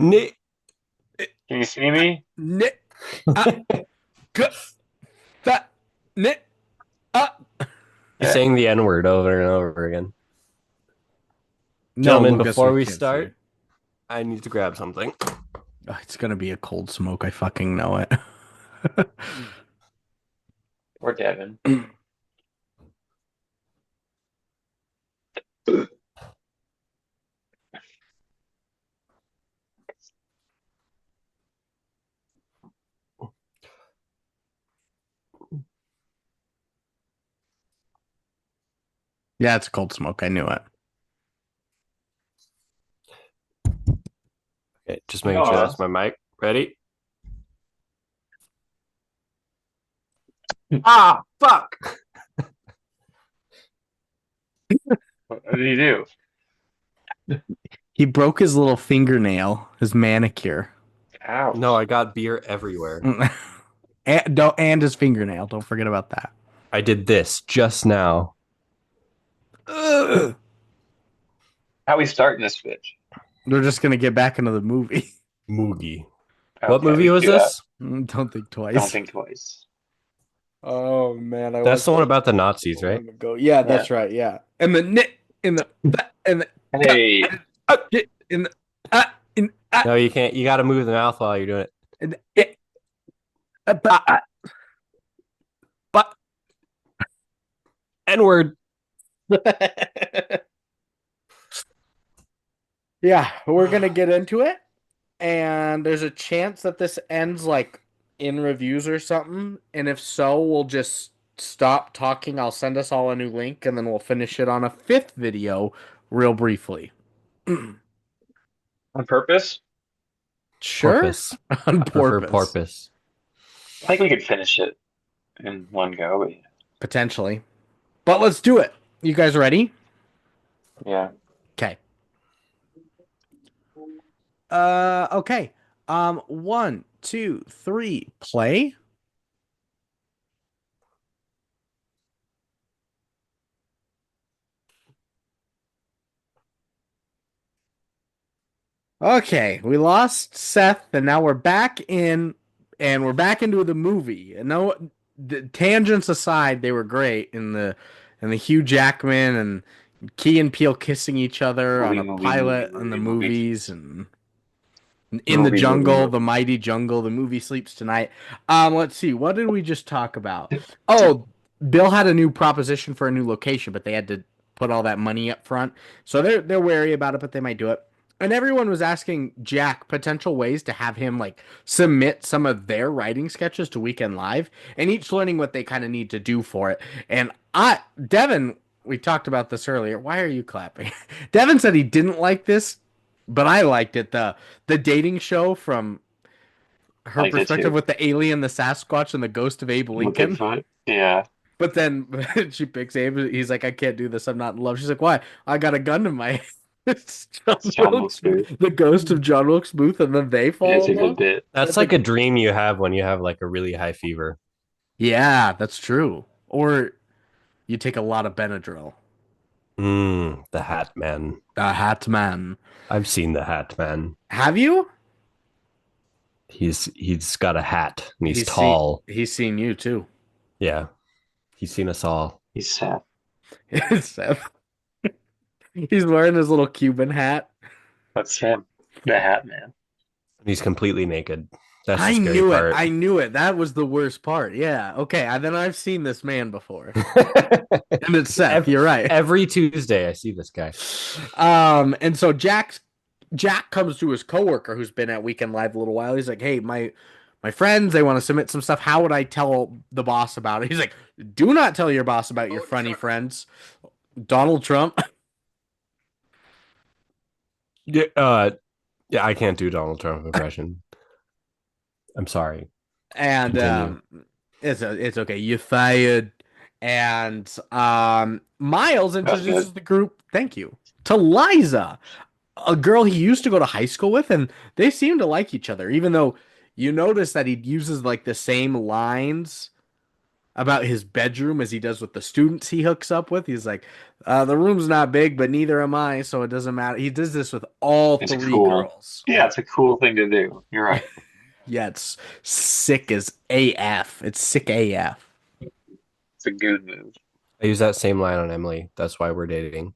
Nick, Can you see me? Nick, uh, g- that, Nick, uh. He's Yeah. saying the N word over and over again. No, Gentlemen, Lucas, before we we can't see start, it. I need to grab something. Oh, it's gonna be a cold smoke. I fucking know it. Or Devin. Yeah, it's a cold smoke. I knew it. Okay, just making sure Oh, that's my mic. Ready? Ah, fuck! what did he do? He broke his little fingernail, his manicure, No, Ouch. I got beer everywhere. and his fingernail. Don't forget about that. I did this just now. Ugh. How we starting this bitch? We're just gonna get back into the movie. Moogie. What Okay, we movie can was do that. this? Don't think Don't twice. think twice. Oh man, I That's watched the one that about the so Nazis, right? long ago. Yeah, Yeah. that's right. Yeah, and the nit in the and the Hey, in the in No, you can't. You got to move the mouth while you're doing it. in but N word. yeah, we're gonna get into it, and there's a chance that this ends like in reviews or something, and if so, we'll just stop talking. I'll send us all a new link, and then we'll finish it on a fifth video real briefly. on purpose? Sure, Porpoise. on I prefer purpose, porpoise. I think we could finish it in one go, but potentially, but let's do it. You guys ready? yeah. Okay. Okay. One, two, three, play. Okay, we lost Seth, and now we're back in, and we're back into the movie. And no, the tangents aside, they were great in the Hugh Jackman and Key and Peele kissing each other on Movie, a movie, movie, pilot in the movie, movie. movies and in the Movie, movie, jungle, the movie. mighty jungle. The movie sleeps tonight. Let's see, what did we just talk about? Oh, Bill had a new proposition for a new location, but they had to put all that money up front, so they're wary about it, but they might do it. And everyone was asking Jack potential ways to have him like submit some of their writing sketches to Weekend Live, and each learning what they kind of need to do for it. And Devin, we talked about this earlier. Why are you clapping? Devin said he didn't like this, but I liked it. The dating show from I her like that perspective too. with the alien, the Sasquatch, and the ghost of Abe With Lincoln. Bigfoot. Yeah. But then she picks Abe. He's like, I can't do this. I'm not in love. She's like, why? I got a gun to my head. It's It's John Wilkes Booth. The ghost of John Wilkes Booth, and then they Yeah, fall it's a in good love. bit. That's That's like a a dream you have when you have like a really high fever. yeah, that's true. Or you take a lot of Benadryl. The Hat Man. The Hat Man. I've seen the Hat Man. Have you? He's got a hat and he's tall. He's seen you too. Yeah, he's seen us all. He's sad. Seth. He's wearing his little Cuban hat. That's him. The Hat Man. He's completely naked. That's the I scary knew it. part. I knew it. That was the worst part. Yeah. Okay. Then I've seen this man before. And it's Seth. every, You're right. every Tuesday, I see this guy. And so Jack comes to his coworker who's been at Weekend Live a little while. He's like, "Hey, my friends, they want to submit some stuff. How would I tell the boss about it?" He's like, "Do not tell your boss about your funny friends." Donald Trump. Yeah, yeah, I can't do Donald Trump impression. I'm sorry. And Continue. it's okay. You fired. And Miles That's good. introduces the group. Thank you to Liza, a girl he used to go to high school with, and they seem to like each other. Even though you notice that he uses like the same lines about his bedroom as he does with the students he hooks up with. He's like, the room's not big, but neither am I, so it doesn't matter. He does this with all It's three cool. girls. Yeah, it's a cool thing to do. You're right. Yeah, it's sick as AF. It's sick AF. It's a good move. I use that same line on Emily. That's why we're dating.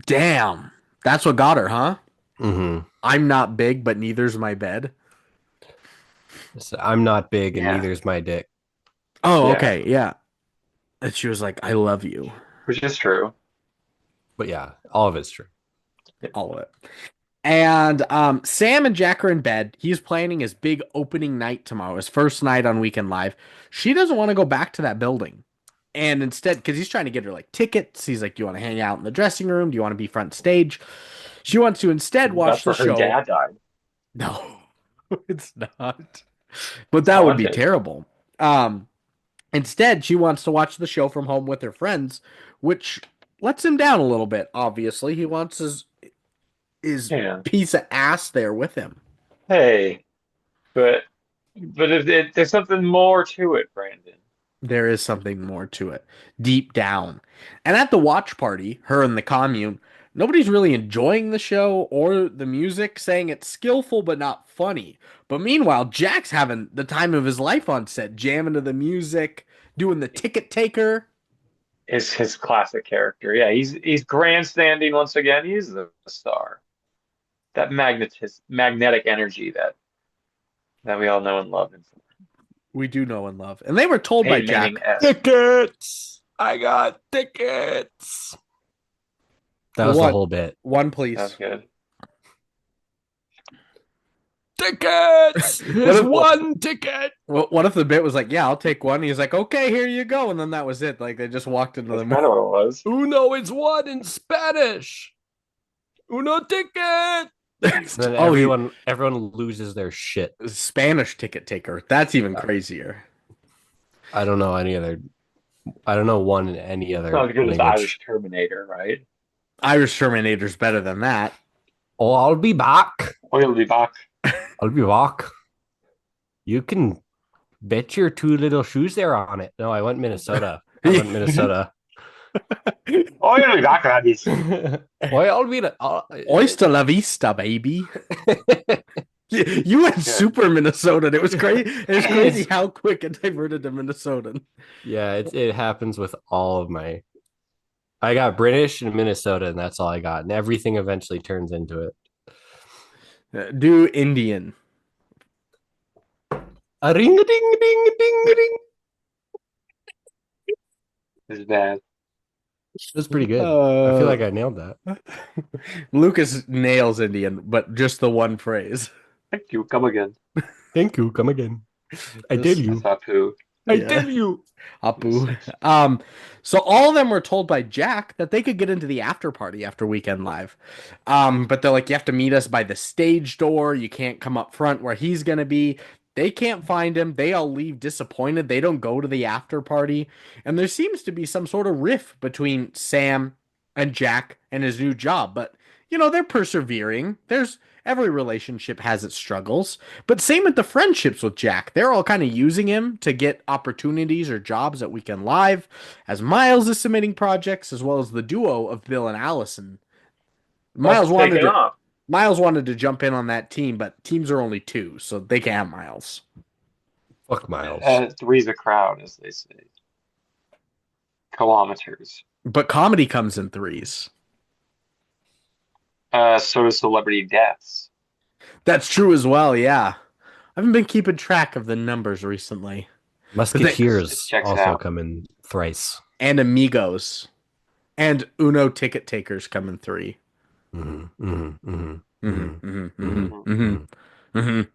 Damn. That's what got her, huh? Mm-hmm. I'm not big, but neither's my bed. So I'm not big and Yeah, neither's my dick. Oh, yeah, okay. Yeah. And she was like, I love you. which is true. But yeah, all of it's true. Yeah. All of it. And Sam and Jack are in bed. He's planning his big opening night tomorrow, his first night on Weekend Live. She doesn't want to go back to that building. And instead, because he's trying to get her like tickets, he's like, do you want to hang out in the dressing room? Do you want to be front stage? She wants to instead watch That's the where her show. dad died. No, it's not. But that would be Haunted. terrible. Um, Instead, she wants to watch the show from home with her friends, which lets him down a little bit, obviously. He wants his Yeah. piece of ass there with him. Hey, but if there's something more to it, Brandon. There is something more to it, deep down. And at the watch party, her and the commune, nobody's really enjoying the show or the music, saying it's skillful but not funny. But meanwhile, Jack's having the time of his life on set, jamming to the music, doing the ticket taker. Is his classic character. Yeah, he's grandstanding once again. He's the star. That magnetic energy that we all know and love. And We do know and love. And they were told by Peyton Manning Jack, esque. Tickets. I got tickets. That was the one, whole bit. one That's please. good. Tickets. What Here's if, one ticket. what if the bit was like, yeah, I'll take one. He's like, okay, here you go. And then that was it. Like they just walked into That's the kind of what it was. Uno is one in Spanish. Uno ticket. Then Oh, everyone loses their shit. Spanish ticket taker. That's even crazier. I don't know any other. I don't know one in any It's other not as good as the language. Irish Terminator, right? Irish Terminator's better than that. Oh, I'll be back. Oil be back. I'll be back. You can bet your two little shoes there on it. No, I went Minnesota. I went Minnesota. Oil be back, laddies. Why I'll be the Oyster la vista, baby. You went super Minnesotan. It was crazy. It was crazy how quick it diverted to Minnesotan. Yeah, it happens with all of my. I got British and Minnesota, and that's all I got, and everything eventually turns into it. Do Indian. A ring a ding ding ding ding. This is bad. That's pretty good. I feel like I nailed that. Lucas nails Indian, but just the one phrase. Thank you. Come again. Thank you. Come again. I tell This- you. That's Apu. I Yeah. tell you. Apu. So all of them were told by Jack that they could get into the after party after Weekend Live. But they're like, you have to meet us by the stage door. You can't come up front where he's gonna be. They can't find him. They all leave disappointed. They don't go to the after party. And there seems to be some sort of rift between Sam and Jack and his new job. But they're persevering. There's every relationship has its struggles. But same with the friendships with Jack. They're all kind of using him to get opportunities or jobs at Weekend Live, as Miles is submitting projects, as well as the duo of Bill and Allison. That's Miles wanted taken to off. Miles wanted to jump in on that team, but teams are only two, so they can't have Miles. Fuck Miles. Three's a crowd, as they say. Kilometers. But comedy comes in threes. So does celebrity deaths. That's true as well, yeah. I haven't been keeping track of the numbers recently. Musketeers It checks also out. come in thrice. And Amigos. And Uno ticket takers come in three. Mm-hmm, mm-hmm, mm-hmm, Mm-hmm, mm-hmm, mm-hmm,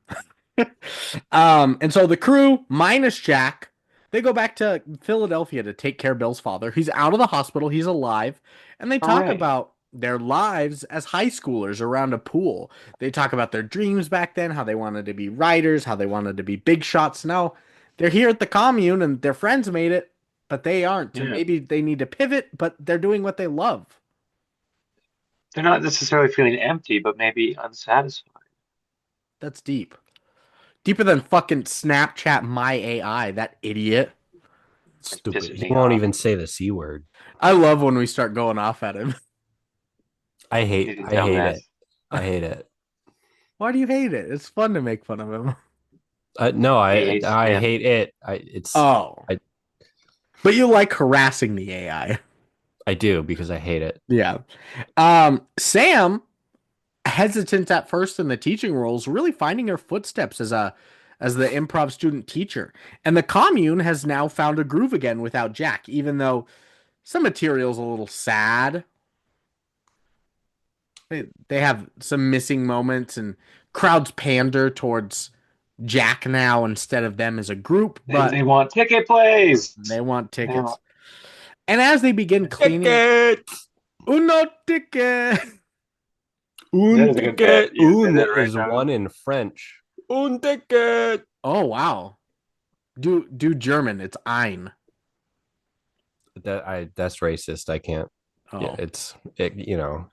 mm-hmm. And so the crew, minus Jack, they go back to Philadelphia to take care of Bill's father. He's out of the hospital, he's alive, and they talk Hooray. about their lives as high schoolers around a pool. They talk about their dreams back then, how they wanted to be writers, how they wanted to be big shots. Now they're here at the commune and their friends made it, but they aren't. And Yeah. maybe they need to pivot, but they're doing what they love. They're not necessarily feeling empty, but maybe unsatisfied. That's deep. Deeper than fucking Snapchat my AI, that idiot. It's Stupid. pissing He me won't off. even say the C word. I love when we start going off at him. He's a I hate it. dumbass. I hate it. Why do you hate it? It's fun to make fun of him. No, He hates I him. hate it. It's Oh, I but you like harassing the AI. I do because I hate it. Yeah. Sam, hesitant at first in the teaching roles, really finding her footsteps as the improv student teacher. And the commune has now found a groove again without Jack, even though some material's a little sad. They have some missing moments and crowds pander towards Jack now instead of them as a group, but They want ticket plays. they want They tickets. want And as they begin cleaning, Ticket. uno ticket. that Un is a good bit. ticket. You say Un that right is now. one in French. Un ticket. Oh wow. Do German. It's ein. That's racist. I can't. Yeah, Oh. you know.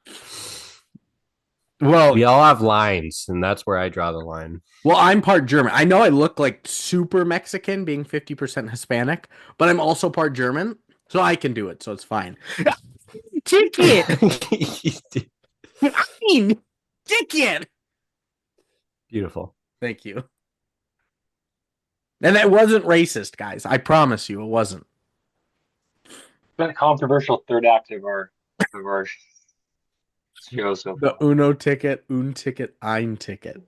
Well, We all have lines, and that's where I draw the line. well, I'm part German. I know I look like super Mexican being 50% Hispanic, but I'm also part German, so I can do it, so it's fine. Ticket. Ein. Ticket. Beautiful. Thank you. And that wasn't racist, guys. I promise you it wasn't. It's been a controversial third act of our show so The far. Uno ticket, un ticket, ein ticket.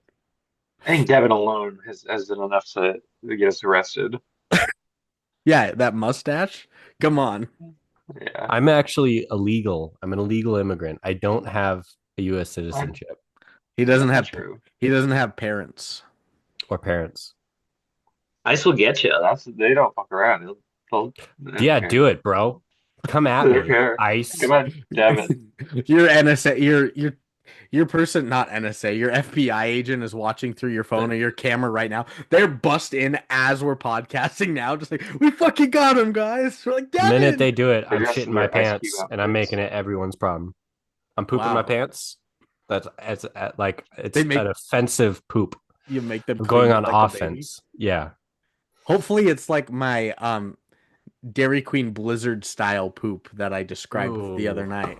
I think Devin alone has done enough to get us arrested. Yeah, that mustache. Come on. Yeah. I'm actually illegal. I'm an illegal immigrant. I don't have a U.S. citizenship He doesn't That's have not true. he doesn't have parents. or parents. ICE will get you. They don't fuck around. They Yeah, don't do it, bro. Come at They don't me, care. ICE. Come on, Devin. Your NSA, your person, not NSA, your FBI agent is watching through your phone or your camera right now. They're bust in as we're podcasting now, just like we fucking got him, guys. We're like, The minute Devin. they do it, They're I'm dressed shitting in my their Ice Cube pants and I'm outfits. making it everyone's problem. I'm pooping my Wow. pants. That's like it's They make an offensive poop. you make them I'm clean going it on like a baby. offense. Yeah. Hopefully, it's like my Dairy Queen Blizzard style poop that I described the other Ooh. night.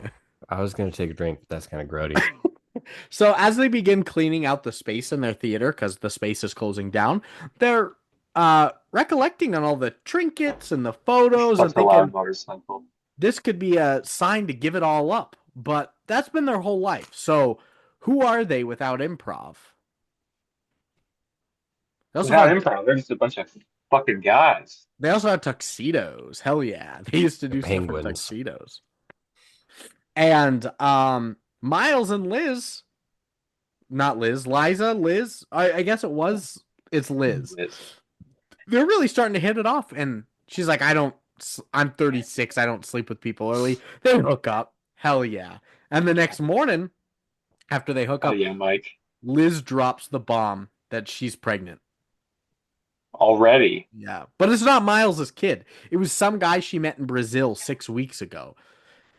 I was gonna take a drink, but that's kind of grody. So as they begin cleaning out the space in their theater, because the space is closing down, they're recollecting on all the trinkets and the photos and Plus a loud thinking motorcycle. this could be a sign to give it all up. But that's been their whole life. So who are they without improv? They also Without have improv, they're just a bunch of fucking guys. they also have tuxedos. Hell yeah. They used to do stuff in Penguins. tuxedos. And Miles and Liz, not Liz, Liza, Liz. I guess it's Liz. They're really starting to hit it off. And she's like, I'm 36. I don't sleep with people early. They hook up. Hell yeah. And the next morning, after they hook Oh up, yeah, Mike. Liz drops the bomb that she's pregnant. Already. Yeah. But it's not Miles's kid. It was some guy she met in Brazil 6 weeks ago.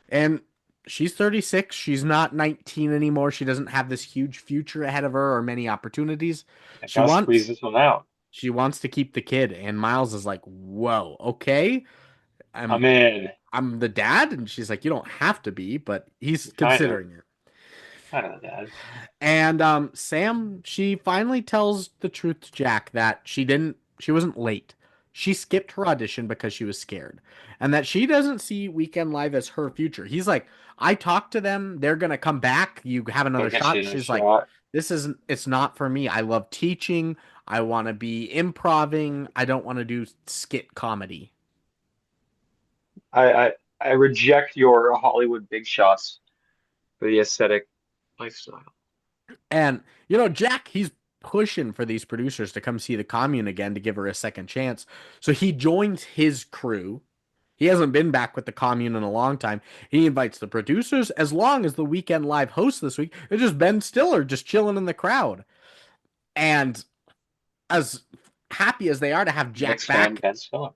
And she's 36. She's not 19 anymore. She doesn't have this huge future ahead of her or many opportunities. I gotta squeeze this one out. She wants to keep the kid, and Miles is like, "Whoa, okay, I'm in. I'm the dad," and she's like, "You don't have to be, but he's Kind of. considering it." I don't know, Dad. And Sam, she finally tells the truth to Jack that she wasn't late. She skipped her audition because she was scared, and that she doesn't see Weekend Live as her future. He's like, "I talked to them; they're gonna come back. You have another Go get shot." you a She's like, shot. it's not for me. I love teaching. I want to be improving. I don't want to do skit comedy." I reject your Hollywood big shots for the aesthetic lifestyle. And, Jack, he's pushing for these producers to come see the commune again to give her a second chance. So he joins his crew. He hasn't been back with the commune in a long time. He invites the producers as long as the Weekend Live host this week. It's just Ben Stiller just chilling in the crowd. And as happy as they are to have Jack Knicks back. fan Ben Stiller.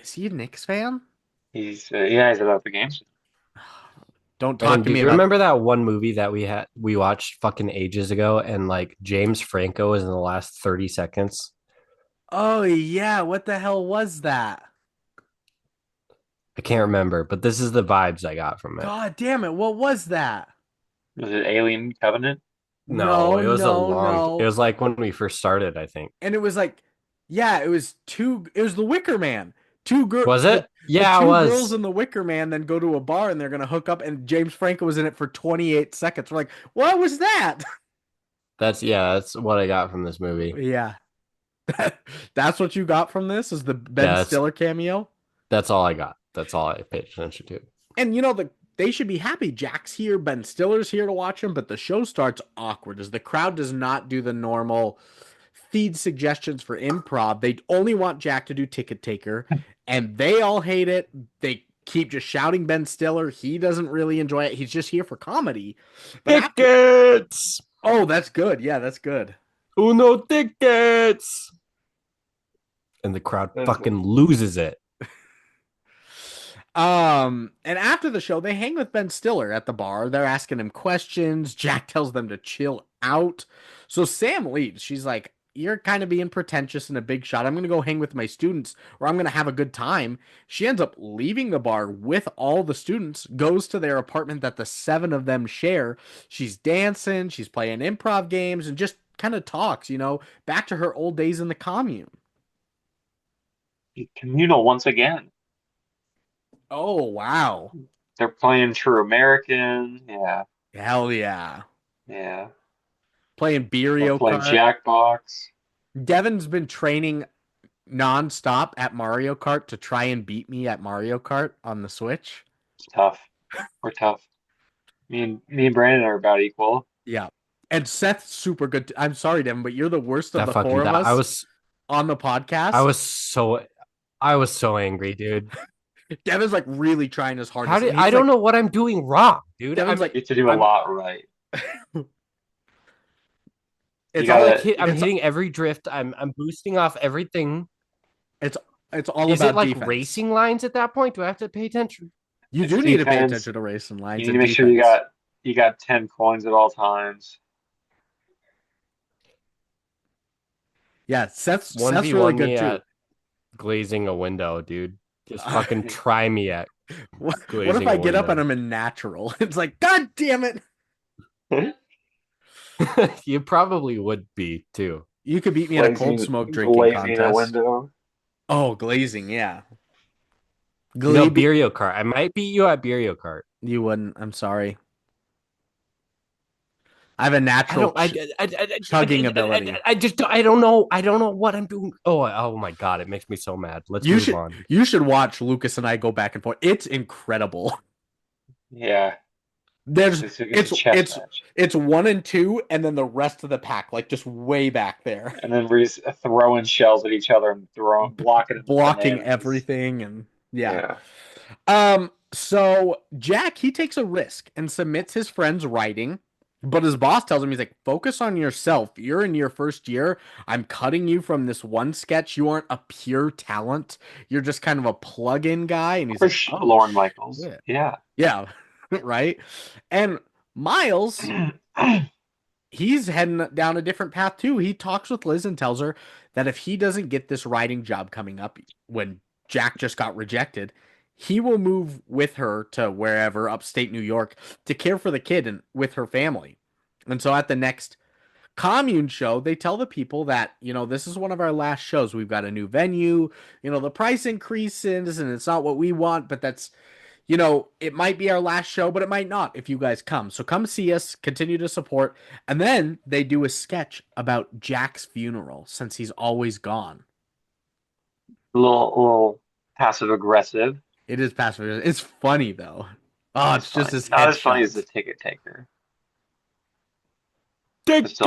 Is he a Knicks fan? He's about the games. Don't talk to Do me you about remember that one movie that we watched fucking ages ago, and like James Franco is in the last 30 seconds? Oh yeah, what the hell was that? I can't remember, but this is the vibes I got from it. God damn it! What was that? Was it Alien Covenant? No, No, no, it no. was like when we first started, I think. And it was like, yeah, it was two. It was the Wicker Man. Two girl, Was it? the Yeah, it two girls was. in the Wicker Man then go to a bar and they're gonna hook up. And James Franco was in it for 28 seconds. We're like, what was that? That's what I got from this movie. Yeah, that's what you got from this is the Ben Yeah, Stiller cameo. that's all I got. That's all I paid attention to. And they should be happy. Jack's here, Ben Stiller's here to watch him, but the show starts awkward as the crowd does not do the normal feed suggestions for improv. They only want Jack to do ticket taker, and they all hate it. They keep just shouting Ben Stiller. He doesn't really enjoy it. He's just here for comedy. But after, Tickets! oh, that's good. Yeah, that's good. Uno tickets! And the crowd That's fucking loses it. And after the show, they hang with Ben Stiller at the bar. They're asking him questions. Jack tells them to chill out. So Sam leaves. She's like, "You're kind of being pretentious and a big shot. I'm going to go hang with my students or I'm going to have a good time." She ends up leaving the bar with all the students, goes to their apartment that the seven of them share. She's dancing, she's playing improv games, and just kind of talks, back to her old days in the commune. communal once again. Oh, wow. They're playing True American. Yeah, Hell yeah. yeah. Playing They're Beerio playing Kart. Jackbox. Devin's been training nonstop at Mario Kart to try and beat me at Mario Kart on the Switch. It's tough. We're tough. Me and Brandon are about equal. Yeah. And Seth's super good. I'm sorry, Devin, but you're the worst of That the fucking four of I us was on the I podcast. was so angry, dude. Devin's like really trying his How hardest. did And I he's don't like, know what I'm doing wrong, dude. Devin's like, You have to do a I'm, lot right. You it's all, gotta. I'm it's, hitting every drift. I'm boosting off everything. it's, it's all Is it about like defense. racing lines at that point? Do I have to pay attention? You It's do need to pay defense. attention to racing lines You need and to make sure defense. you got 10 coins at all times. Yeah, Seth's One v really one good me too. at glazing a window, dude. Just fucking try me at What if glazing I a get up and window. I'm in natural? It's like, God damn it. You probably would be too. You could beat me in a cold smoke drinking glazing a contest. window. Oh, glazing, yeah. No, Beerio Kart. I might beat you at Beerio Kart. You wouldn't. I'm sorry. I have a I natural don't. chugging ability. I don't know. I don't know what I'm doing. Oh my god! It makes me so mad. Let's move on. You should watch Lucas and I go back and forth. It's incredible. Yeah. There's It's a chess match. it's 1 and 2, and then the rest of the pack, like just way back there, And then we're just throwing shells at each other and blocking bananas. everything, and yeah. Yeah. So Jack, he takes a risk and submits his friend's writing, but his boss tells him, he's like, focus on yourself. You're in your first year. I'm cutting you from this one sketch. You aren't a pure talent. You're just kind of a plug-in guy. And he's like, oh, Lorne Michaels. shit. Yeah. Yeah, right. And Miles, he's heading down a different path too. He talks with Liz and tells her that if he doesn't get this writing job coming up when Jack just got rejected, he will move with her to wherever, upstate New York, to care for the kid and with her family. And so at the next commune show, they tell the people that, this is one of our last shows. We've got a new venue, the price increases and it's not what we want, but that's, it might be our last show, but it might not if you guys come. So come see us, continue to support. And then they do a sketch about Jack's funeral since he's always gone. A little passive aggressive. It is passive. It's funny though. Oh, it's just as not as funny as the ticket taker. Tickets.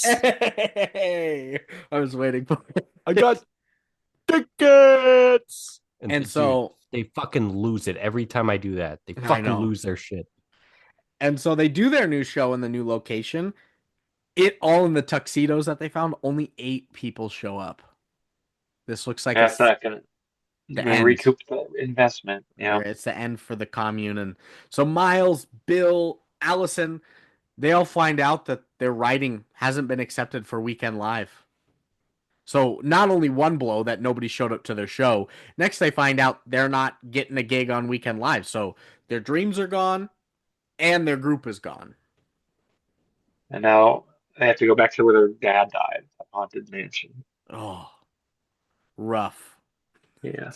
Hey, I was waiting for it. I got tickets. And so they fucking lose it every time I do that. They fucking lose their shit. And so they do their new show in the new location. It all in the tuxedos that they found. Only 8 people show up. This looks like that's not gonna recoup the investment. Yeah, it's the end for the commune. And so Miles, Bill, Allison, they all find out that their writing hasn't been accepted for Weekend Live. So not only one blow that nobody showed up to their show, next they find out they're not getting a gig on Weekend Live. So their dreams are gone and their group is gone. And now they have to go back to where their dad died, the haunted mansion. Oh, rough. Yeah.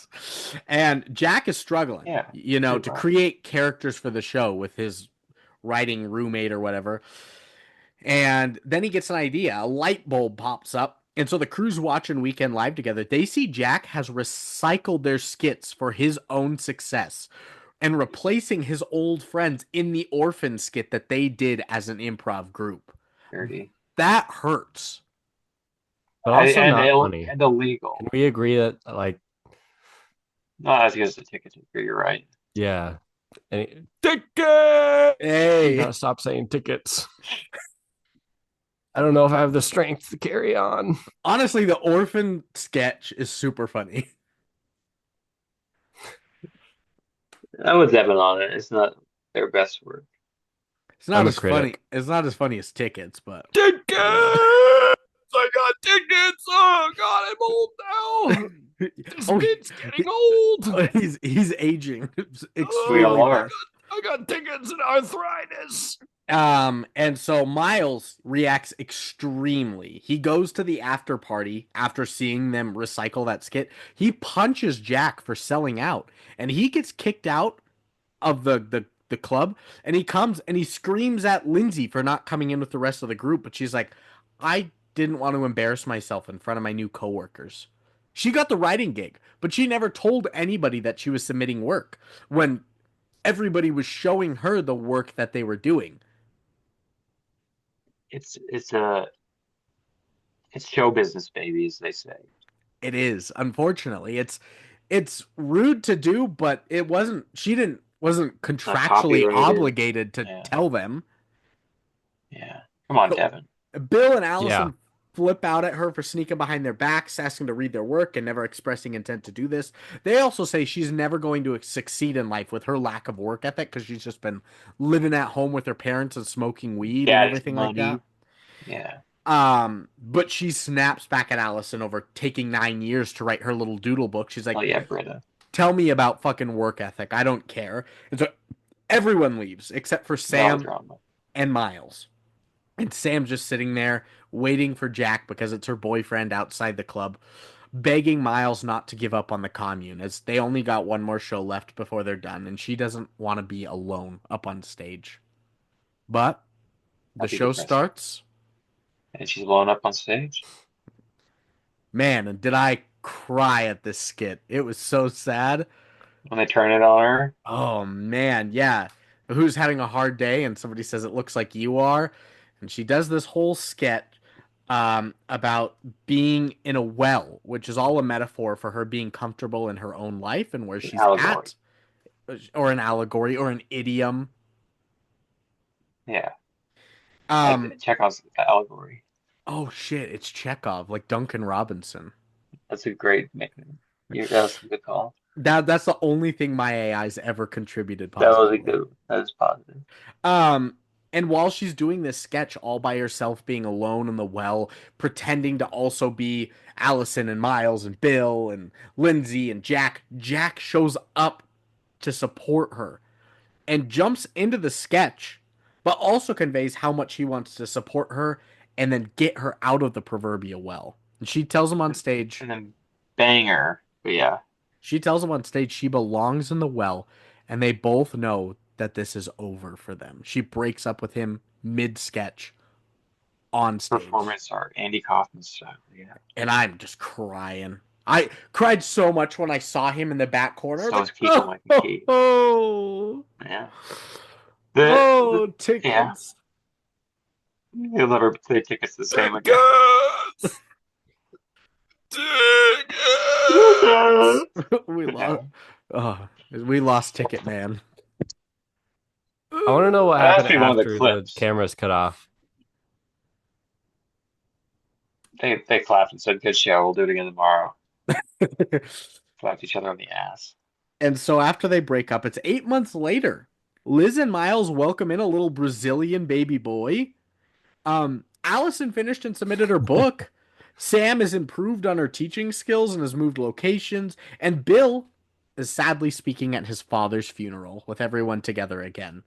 And Jack is struggling, Yeah. to create characters for the show with his writing roommate or whatever. And then he gets an idea. A light bulb pops up. And so the crew's watching Weekend Live together. They see Jack has recycled their skits for his own success and replacing his old friends in the orphan skit that they did as an improv group. Dirty. That hurts. But also And not funny. and illegal. Can we agree that like Not as good as the ticket taker, you're right. yeah. Ticket! Hey. You gotta stop saying tickets. I don't know if I have the strength to carry on. Honestly, the orphan sketch is super funny. I was Devin on it. It's not their best work. It's not I'm a as funny. critic. It's not as funny as tickets, but Tickets! I got tickets! Oh god, I'm old now. This kid's getting old. He's aging We extremely all are. fast. I got tickets and arthritis. And so Miles reacts extremely. He goes to the after party after seeing them recycle that skit. He punches Jack for selling out, and he gets kicked out of the club. And he comes and he screams at Lindsay for not coming in with the rest of the group. But she's like, I didn't want to embarrass myself in front of my new coworkers. She got the writing gig, but she never told anybody that she was submitting work when everybody was showing her the work that they were doing. It's show business, baby, as they say. It is. Unfortunately, it's rude to do, but it wasn't. She wasn't contractually copyrighted. obligated to Yeah. tell them. Yeah. Come on, So- Devin. Bill and Allison Yeah. flip out at her for sneaking behind their backs, asking to read their work, and never expressing intent to do this. They also say she's never going to succeed in life with her lack of work ethic because she's just been living at home with her parents and smoking weed Yeah, and it's everything like money. that. Yeah. But she snaps back at Allison over taking 9 years to write her little doodle book. She's like, Oh yeah, Britta. tell me about fucking work ethic. I don't care. And so everyone leaves except for Sam Melodrama. and Miles. And Sam's just sitting there waiting for Jack because it's her boyfriend outside the club, begging Miles not to give up on the commune as they only got one more show left before they're done. And she doesn't want to be alone up on stage. But the That'd be show depressing. starts. And she's blown up on stage. Man, and did I cry at this skit. It was so sad. When they turn it on her. Oh man, yeah. Who's having a hard day and somebody says it looks like you are. And she does this whole sketch about being in a well, which is all a metaphor for her being comfortable in her own life and where she's allegory. at. Or an allegory or an idiom. Yeah. Um, Like Chekhov's allegory. oh shit, it's Chekhov, like Duncan Robinson. That's a great nickname. That's a good call. That's the only thing my AI's ever contributed That was positively. a good. That is positive. And while she's doing this sketch all by herself, being alone in the well, pretending to also be Allison and Miles and Bill and Lindsay and Jack, Jack shows up to support her and jumps into the sketch, but also conveys how much he wants to support her and then get her out of the proverbial well. And she tells him on stage, And then banger. But yeah. she tells him on stage she belongs in the well, and they both know that this is over for them. She breaks up with him mid-sketch on stage. Performance art. Andy Kaufman style. Yeah. And I'm just crying. I cried so much when I saw him in the back corner. So I is was like, Keegan Mikey. oh, Yeah. tickets. Yeah. He'll never play tickets the same again. Tickets! Tickets! We lost Ticket Man. I want to know what That has to happened be one of the after the clips. cameras cut off. They clapped and said, "Good show. We'll do it again tomorrow." Clapped each other on the ass. And so after they break up, it's 8 months later. Liz and Miles welcome in a little Brazilian baby boy. Allison finished and submitted her book. Sam has improved on her teaching skills and has moved locations. And Bill is sadly speaking at his father's funeral with everyone together again.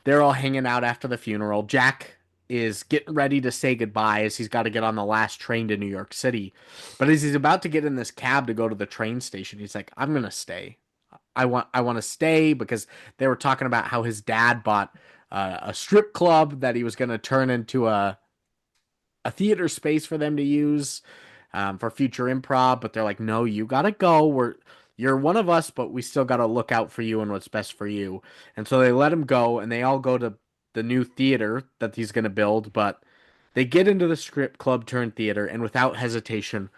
They're all hanging out after the funeral. Jack is getting ready to say goodbye as he's got to get on the last train to New York City. But as he's about to get in this cab to go to the train station, he's like, "I'm gonna stay. I want to stay," because they were talking about how his dad bought a strip club that he was going to turn into a theater space for them to use for future improv. But they're like, "No, you gotta go. You're one of us, but we still gotta look out for you and what's best for you." And so they let him go, and they all go to the new theater that he's gonna build. But they get into the script club turned theater, and without hesitation,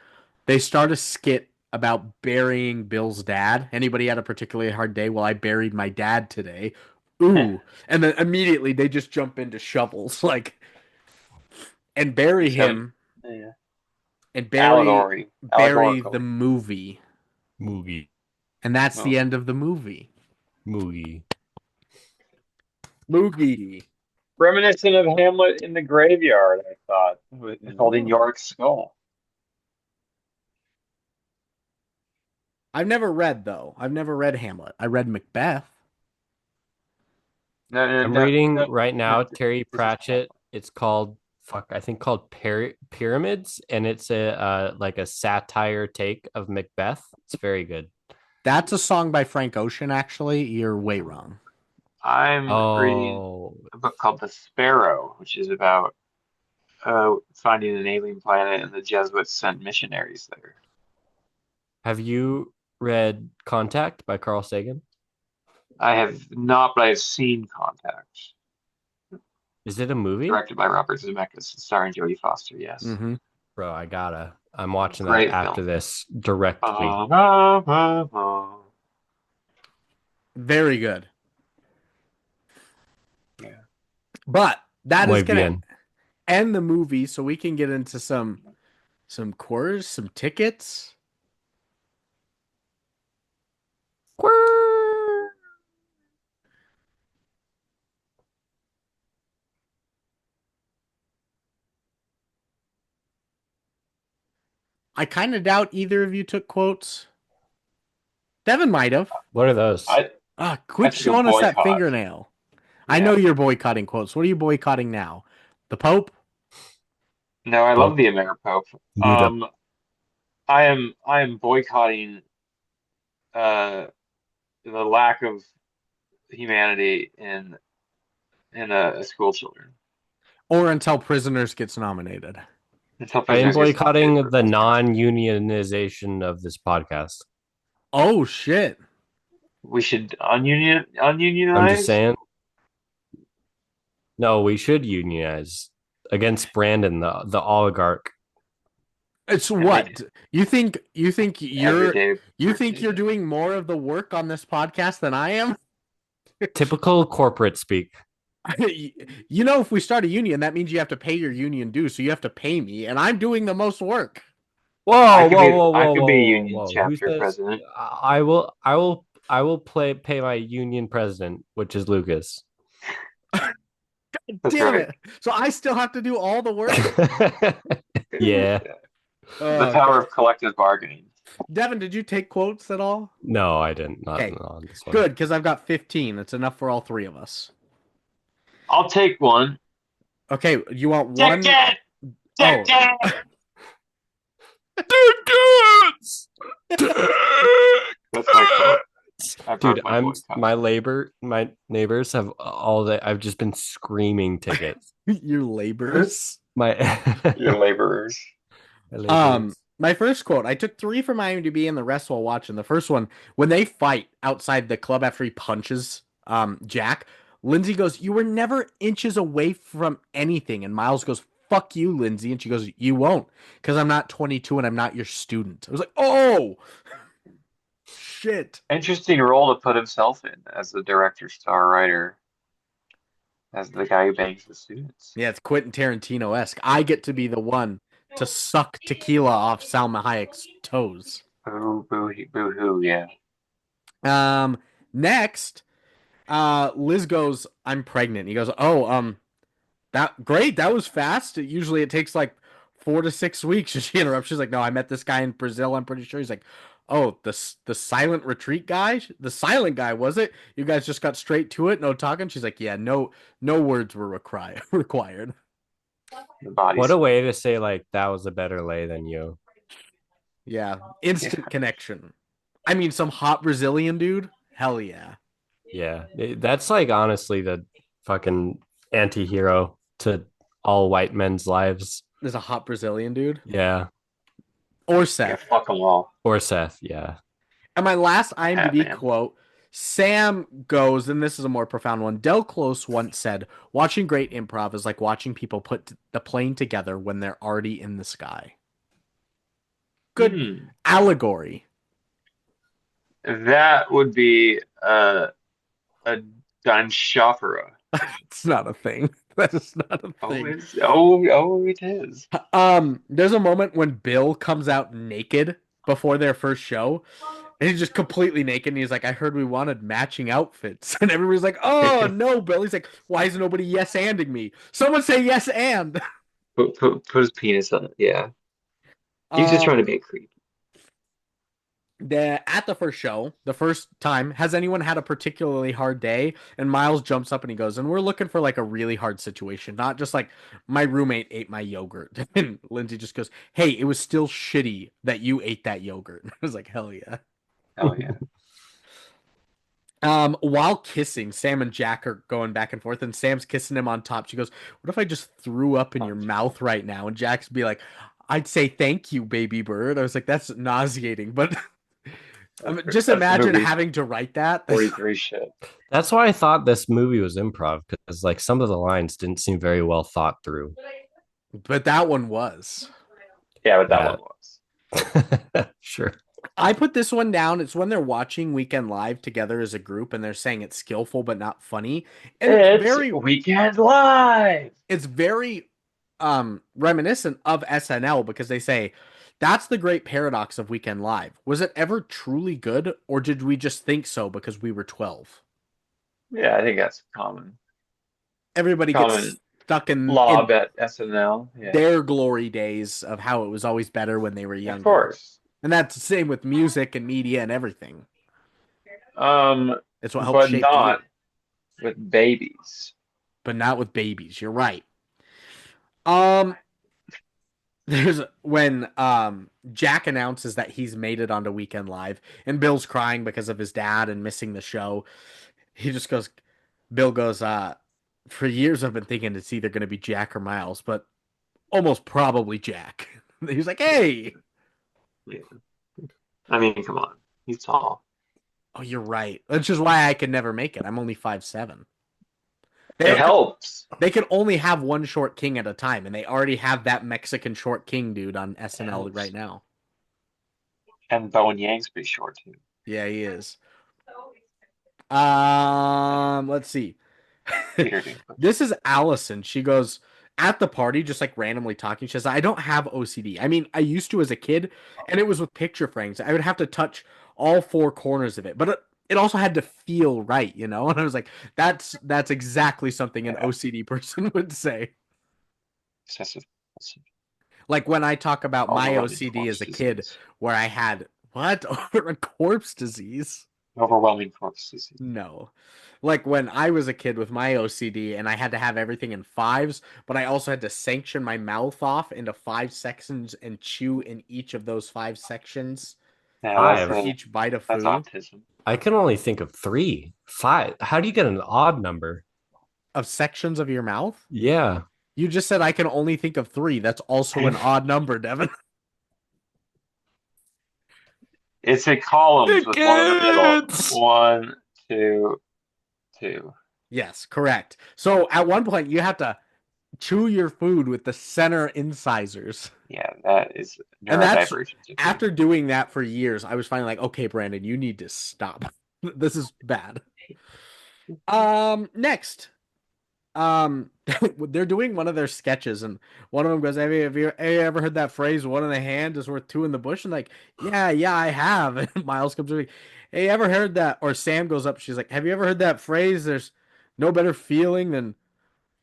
they start a skit about burying Bill's dad. Anybody had a particularly hard day? Well, I buried my dad today. Ooh. And then immediately they just jump into shovels, like, and bury Some him yeah. and bury the Allegorical. movie. Moogie. And that's the Oh. end of the movie. Moogie. Moogie. Reminiscent of Hamlet in the Graveyard, I thought, with holding Oh. Yorick's skull. I've never read though. I've never read Hamlet. I read Macbeth. No, no, I'm no, reading no, right no. now Terry This is Pratchett. It's called I think called Pyramids, and it's a like a satire take of Macbeth. It's very good. That's a song by Frank Ocean, actually. You're way wrong. I'm reading Oh, a book called The Sparrow, which is about finding an alien planet, and the Jesuits sent missionaries there. have you read Contact by Carl Sagan? I have not, but I have seen Contact, Is it a movie? directed by Robert Zemeckis, starring Jodie Foster. Yes, Mm-hmm. Bro, I'm watching that great after film. this directly. Very good. Yeah. But that Muy is gonna bien. end the movie so we can get into some quarters, some tickets. I kind of doubt either of you took quotes. Devin might have. What are those? I Quit took a showing us that boycott. fingernail. I know Yeah. you're boycotting quotes. What are you boycotting now? The Pope? No, I love Pope the Ameripope. Buddha. I am boycotting uh the lack of humanity in school children. Or until Prisoners gets nominated. Until I am prisoners gets nominated boycotting for the best picture. non-unionization of this podcast. Oh shit. We should I'm just ununionize. saying. No, we should unionize against Brandon, the oligarch. It's Every what? You think every day you think you're routine. doing more of the work on this podcast than I am? Typical corporate speak. You know, if we start a union, that means you have to pay your union dues, so you have to pay me, and I'm doing the most work. I Whoa, could whoa, be whoa, I whoa, could whoa, be a whoa, union whoa. Who chapter says president. I will pay my union president, which is Lucas. That's Damn right. it. So I still have to do all the work? Yeah. The Okay. power of collective bargaining. Devin, did you take quotes at all? No, I didn't. Not Okay. on this one. Good, because I've got 15. That's enough for all three of us. I'll take one. Okay, you want one? Ticket! Oh, Ticket! Tickets! That's my quote. I Dude, broke my boycott. my neighbors have all day. I've just been screaming tickets. your laborers. My Your laborers. my laborers. My first quote, I took 3 from IMDb and the rest while watching. The first one, when they fight outside the club after he punches Jack, Lindsay goes, "You were never inches away from anything." And Miles goes, "Fuck you, Lindsay." And she goes, "You won't, because I'm not 22 and I'm not your student." I was like, oh, shit. Interesting role to put himself in as the director, star writer, as the guy who bangs the students. Yeah, it's Quentin Tarantino-esque. I get to be the one to suck tequila off Salma Hayek's toes. Boo, boo, boo, hoo, yeah. Next, Liz goes, "I'm pregnant." He goes, "Oh, that great. That was fast. Usually it takes like 4 to 6 weeks. And she interrupts. She's like, no, I met this guy in Brazil. I'm pretty sure. He's like, oh, the silent retreat guy, the silent guy, was it? You guys just got straight to it, no talking. She's like, yeah, no words were required. The body What a slam. way to say like that was a better lay than you. Yeah, Yeah. instant connection. I mean, some hot Brazilian dude. Hell yeah. Yeah. That's like honestly the fucking anti-hero to all white men's lives. There's a hot Brazilian dude. Yeah. Or Yeah, Seth. fuck them all. Or Seth, yeah. And my last Hat IMDb man. quote, Sam goes, and this is a more profound one. Del Close once said, watching great improv is like watching people put the plane together when they're already in the sky. Good Hmm. allegory. That would be a Danshafera. It's not a thing. That is not a Oh, thing. it is. There's a moment when Bill comes out naked before their first show, and he's just completely naked, and he's like, I heard we wanted matching outfits. And everybody's like, oh no, Bill. He's like, why is nobody yes-anding me? Someone say yes and. Put his penis on it. Yeah. He's just trying to be a creep. At the first show, the first time, has anyone had a particularly hard day? And Miles jumps up and he goes, and we're looking for like a really hard situation, not just like my roommate ate my yogurt. And Lindsay just goes, hey, it was still shitty that you ate that yogurt. I was like, hell yeah. Oh yeah. While kissing, Sam and Jack are going back and forth, and Sam's kissing him on top. She goes, what if I just threw up in your mouth right now? And Jack's be like, I'd say thank you, baby bird. I was like, that's nauseating, but just That's imagine movie having to write that. 43 shit. That's why I thought this movie was improv because like some of the lines didn't seem very well thought through. But that one was. Yeah, but that Yeah. one was. Sure. I put this one down. It's when they're watching Weekend Live together as a group and they're saying it's skillful but not funny. And It's Weekend Live. it's very reminiscent of SNL because they say that's the great paradox of Weekend Live. Was it ever truly good or did we just think so because we were 12? Yeah, I think that's common Everybody gets stuck in lob at SNL. Yeah, their glory days of how it was always better when they were younger. of course. And that's the same with music and media and everything. It's what helps But shape not you. with babies. But not with babies. You're right. There's when Jack announces that he's made it onto Weekend Live, and Bill's crying because of his dad and missing the show. He just goes, Bill goes, for years I've been thinking it's either going to be Jack or Miles, but almost probably Jack. He's like, hey. Yeah. I mean, come on. He's tall. Oh, you're right. That's just why I could never make it. I'm only 5'7". It helps. They could only have one short king at a time, and they already have that Mexican short king dude on SNL right now. And Bowen Yang's pretty short too. Yeah, he is. Let's see. This is Allison. She goes at the party, just like randomly talking. She says, I don't have OCD. I mean, I used to as a kid, and it was with picture frames. I would have to touch all four corners of it, but it also had to feel right, you know? And I was like, that's exactly something an OCD person would say. Excessive. Like when I talk about my OCD as a kid, where I had what? Corpse disease. Overwhelming corpse disease. No. Like when I was a kid with my OCD and I had to have everything in fives, but I also had to sanction my mouth off into 5 sections and chew in each of those 5 sections. Yeah, for each bite of food. That's autism. I can only think of 3, 5. How do you get an odd number? Of sections of your mouth? Yeah. You just said I can only think of 3. That's also an odd number, Devin. It's a column with one in the middle. 1, 2, 2. Yes, correct. So at one point you have to chew your food with the center incisors. Yeah, that is and that's after doing that for years, I was finally like, okay, Brandon, you need to stop. This is bad. Next. They're doing one of their sketches, and one of them goes, have you ever heard that phrase, one in the hand is worth 2 in the bush? And like, yeah, I have. And Miles comes to me, hey, ever heard that? Or Sam goes up, she's like, have you ever heard that phrase, there's no better feeling than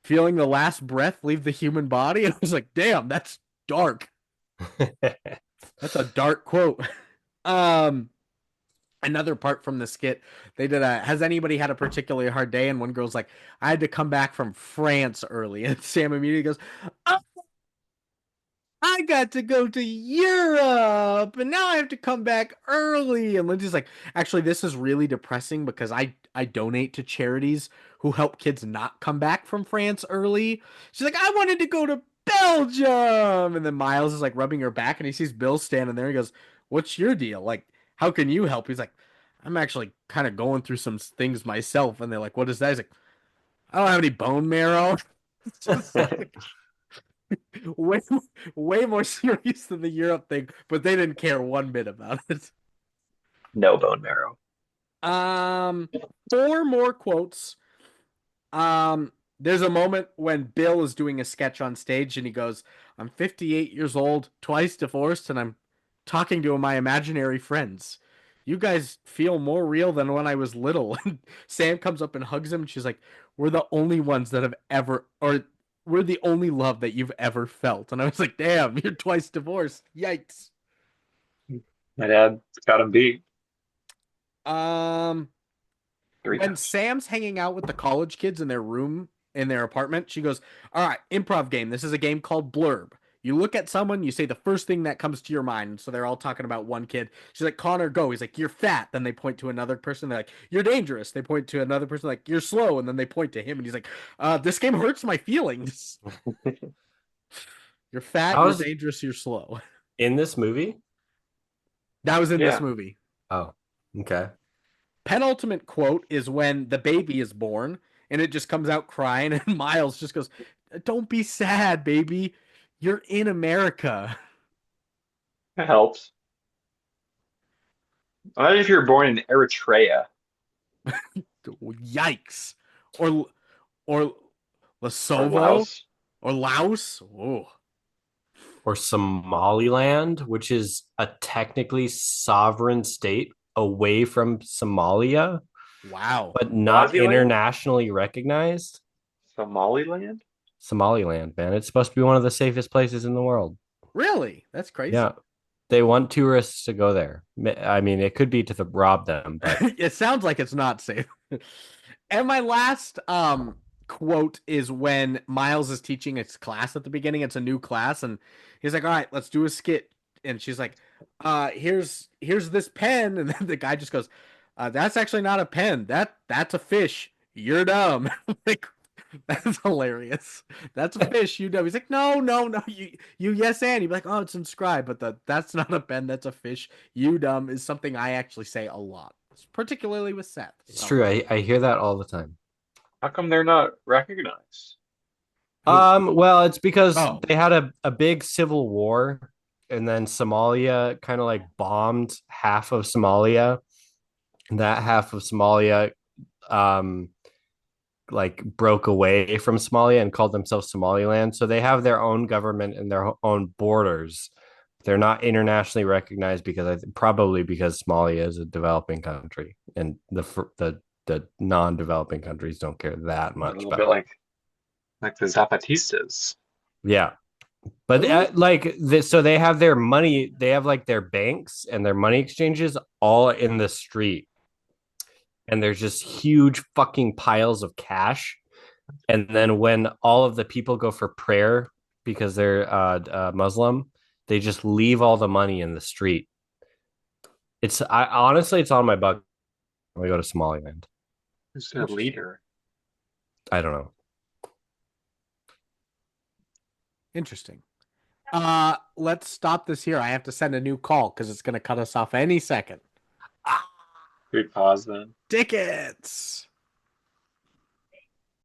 feeling the last breath leave the human body? And I was like, damn, that's dark. That's a dark quote. Um, Another part from the skit, they did a has anybody had a particularly hard day? And one girl's like, I had to come back from France early. And Sam immediately goes, oh, I got to go to Europe and now I have to come back early. And Lindsay's like, actually, this is really depressing because I donate to charities who help kids not come back from France early. She's like, I wanted to go to Belgium. And then Miles is like rubbing her back and he sees Bill standing there. He goes, what's your deal? Like, how can you help? He's like, I'm actually kind of going through some things myself. And they're like, what is that? He's like, I don't have any bone marrow. It's just like, way way more serious than the Europe thing, but they didn't care one bit about it. No bone marrow. Um, Four more quotes. There's a moment when Bill is doing a sketch on stage and he goes, I'm 58 years old, twice divorced, and I'm talking to my imaginary friends. You guys feel more real than when I was little. And Sam comes up and hugs him, and she's like, we're the only ones that have ever, or we're the only love that you've ever felt. And I was like, damn, you're twice divorced. Yikes. My dad got him beat Um, three when times. Sam's hanging out with the college kids in their room in their apartment, she goes, all right, improv game. This is a game called Blurb. You look at someone, you say the first thing that comes to your mind. So they're all talking about one kid. She's like, Connor, go. He's like, you're fat. Then they point to another person. They're like, you're dangerous. They point to another person, like, you're slow. And then they point to him. And he's like, this game hurts my feelings. You're fat, I you're was dangerous, you're slow. in this movie. That was in this Yeah. movie. Oh, okay. Penultimate quote is when the baby is born and it just comes out crying and Miles just goes, don't be sad, baby. You're in America. It helps. Imagine if you were born in Eritrea Yikes. Or or Lesotho Laos. or Laos. Oh, Or Somaliland, which is a technically sovereign state away from Somalia, wow. but not Swaziland? internationally recognized. Somaliland? Somaliland, man. It's supposed to be one of the safest places in the world. Really? That's crazy. Yeah. They want tourists to go there. I mean, it could be to rob them, but It sounds like it's not safe. And my last quote is when Miles is teaching his class at the beginning. It's a new class, and he's like, "All right, let's do a skit." And she's like, here's this pen," and then the guy just goes, "That's actually not a pen. That's a fish. You're dumb." Like, that's hilarious. That's a fish. You dumb. He's like, "No, no, no. You yes and." You'd be like, "Oh, it's inscribed," but that's not a pen. That's a fish. You dumb is something I actually say a lot, particularly with Seth. it's So true. I hear that all the time. How come they're not recognized? who? Well, it's because Oh, they had a big civil war, and then Somalia kind of like bombed half of Somalia. And that half of Somalia, um, like broke away from Somalia and called themselves Somaliland. So they have their own government and their own borders. They're not internationally recognized because probably because Somalia is a developing country, and the non-developing countries don't care that A much little about bit it. like the Zapatistas. Yeah, but who? so they have their money. They have like their banks and their money exchanges all in the street, and there's just huge fucking piles of cash. And then when all of the people go for prayer because they're Muslim, they just leave all the money in the street. I honestly, it's on my bucket when I go to Somaliland. Who's their Interesting. leader? I don't know. Interesting. Let's stop this here. I have to send a new call because it's gonna cut us off any second. Good pause then. Tickets.